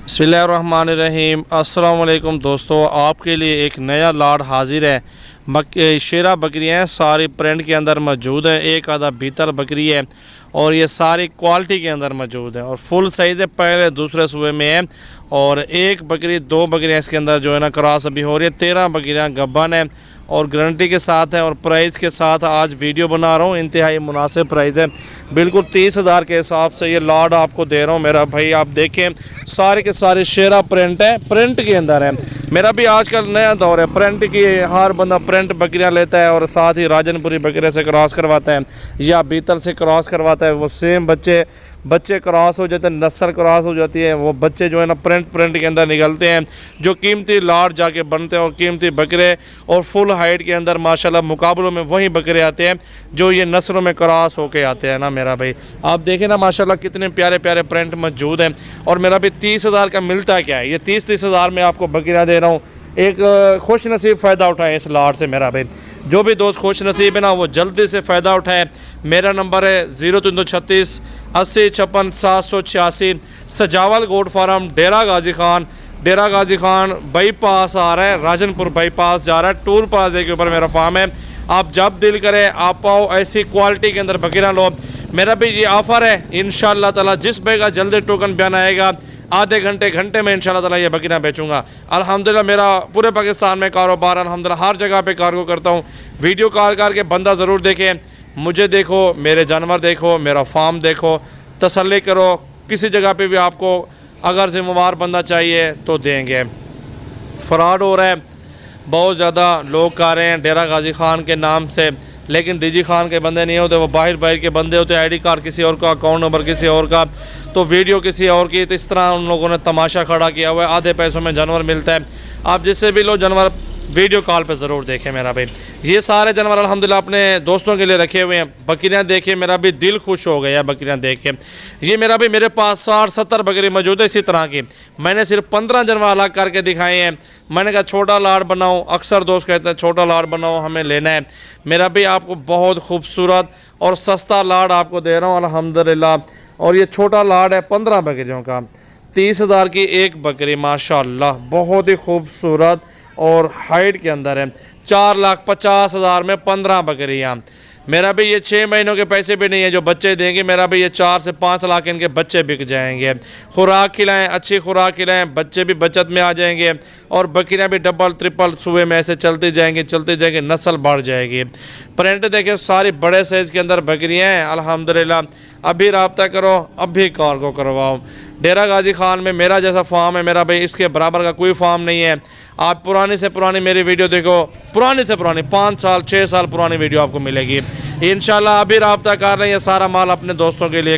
बिस्मिल्लाहिर्रहमानिर्रहीम। अस्सलाम वालेकुम दोस्तों, आपके लिए एक नया लाट हाजिर है। शेरा बकरियाँ सारी प्रिंट के अंदर मौजूद है। एक आधा बीतल बकरी है और ये सारी क्वालिटी के अंदर मौजूद है और फुल साइज़ है। पहले दूसरे सूबे में है और एक बकरी दो बकरियाँ इसके अंदर जो है ना क्रॉस अभी हो रही है। 13 बकरियाँ गब्बन है और गारंटी के साथ है और प्राइस के साथ आज वीडियो बना रहा हूँ। इंतहाई मुनासिब प्राइस है, बिल्कुल 30,000 के हिसाब से ये लाट आपको दे रहा हूँ मेरा भाई। आप देखें सारे के सारे शेरा प्रिंट है, प्रिंट के अंदर है। मेरा भी आजकल नया दौर है प्रिंट की, हर बंदा प्रिंट बकरियाँ लेता है और साथ ही राजनपुरी बकरे से क्रॉस करवाता है या बीतल से क्रॉस करवाता है। वो सेम बच्चे क्रॉस हो जाते हैं, नस्ल क्रॉस हो जाती है, वो बच्चे जो है ना प्रिंट के अंदर निकलते हैं। जो कीमती लाट जाके बनते हैं और कीमती बकरे और फुल हाइट के अंदर माशाल्लाह मुकाबलों में वही बकरे आते हैं जो ये नस्लों में क्रॉस होके आते हैं ना मेरा भाई। आप देखें ना माशाल्लाह कितने प्यारे प्यारे प्रिंट मौजूद हैं। और मेरा भी 30,000 का मिलता क्या है, ये 30,000 में आपको बकरियाँ दे रहा हूँ। एक खुश नसीब फ़ायदा उठाए इस लाट से मेरा भाई। जो भी दोस्त खुश नसीब है ना वो जल्दी से फ़ायदा उठाए। मेरा नंबर है 0336 80 56 786। सजावल गोट फार्म, डेरा गाजी खान बाईपास आ रहा है, राजनपुर बाईपास जा रहा है, टूल प्लाजे के ऊपर मेरा फार्म है। आप जब दिल करे आप आओ, ऐसी क्वालिटी के अंदर बकरियाँ लो। मेरा भी ये ऑफ़र है इंशाअल्लाह ताला, जिस भाई का जल्दी टोकन बयान आएगा आधे घंटे में इंशाअल्लाह ताला ये बकरियाँ बेचूंगा। अल्हम्दुलिल्लाह मेरा पूरे पाकिस्तान में कारोबार, अल्हम्दुलिल्लाह हर जगह पे कार्गो करता हूँ। वीडियो कॉल करके बंदा ज़रूर देखें, मुझे देखो, मेरे जानवर देखो, मेरा फार्म देखो, तसल्ली करो। किसी जगह पे भी आपको अगर ज़िम्मेवार बंदा चाहिए तो देंगे। फ्रॉड हो रहा है, बहुत ज़्यादा लोग कर रहे हैं डेरा गाजी खान के नाम से, लेकिन डीजी खान के बंदे नहीं होते, वो बाहर के बंदे होते हैं। आईडी कार्ड किसी और का, अकाउंट नंबर किसी और का, तो वीडियो किसी और की। तो इस तरह उन लोगों ने तमाशा खड़ा किया हुआ है। आधे पैसों में जानवर मिलता है। आप जिससे भी लो जानवर वीडियो कॉल पे ज़रूर देखें मेरा भाई। ये सारे जानवर अल्हम्दुलिल्लाह अपने दोस्तों के लिए रखे हुए हैं। बकरियाँ देखे मेरा भी दिल खुश हो गया बकरियाँ देख के। ये मेरा भी मेरे पास 60-70 बकरी मौजूद है इसी तरह की। मैंने सिर्फ 15 जानवर अलग करके दिखाए हैं। मैंने कहा छोटा लाट बनाओ, अक्सर दोस्त कहते हैं छोटा लाट बनाओ, हमें लेना है। मेरा भी आपको बहुत खूबसूरत और सस्ता लाट आपको दे रहा हूँ अल्हम्दुलिल्लाह। और ये छोटा लाट है 15 बकरियों का, 30,000 की एक बकरी माशाल्लाह, बहुत ही खूबसूरत और हाइट के अंदर है। 4,50,000 में 15 बकरियाँ। मेरा भी ये 6 महीनों के पैसे भी नहीं है जो बच्चे देंगे। मेरा भी ये 4 से 5 लाख इनके बच्चे बिक जाएंगे। खुराक खिलाएं, अच्छी खुराक खिलाएं, बच्चे भी बचत में आ जाएंगे और बकरियां भी डबल ट्रिपल सुबह में ऐसे चलती जाएंगी, नस्ल बढ़ जाएगी। प्रिंट देखें सारी बड़े साइज़ के अंदर बकरियाँ हैं अल्हम्दुलिल्लाह। अभी रब्ता करो, अभी कार्गो करवाओ। डेरा गाजी खान में मेरा जैसा फार्म है मेरा भाई, इसके बराबर का कोई फार्म नहीं है। आप पुरानी से पुरानी मेरी वीडियो देखो, पुरानी से पुरानी 5 साल 6 साल पुरानी वीडियो आपको मिलेगी इंशाल्लाह। अभी रब्ता कर रहे हैं, ये सारा माल अपने दोस्तों के लिए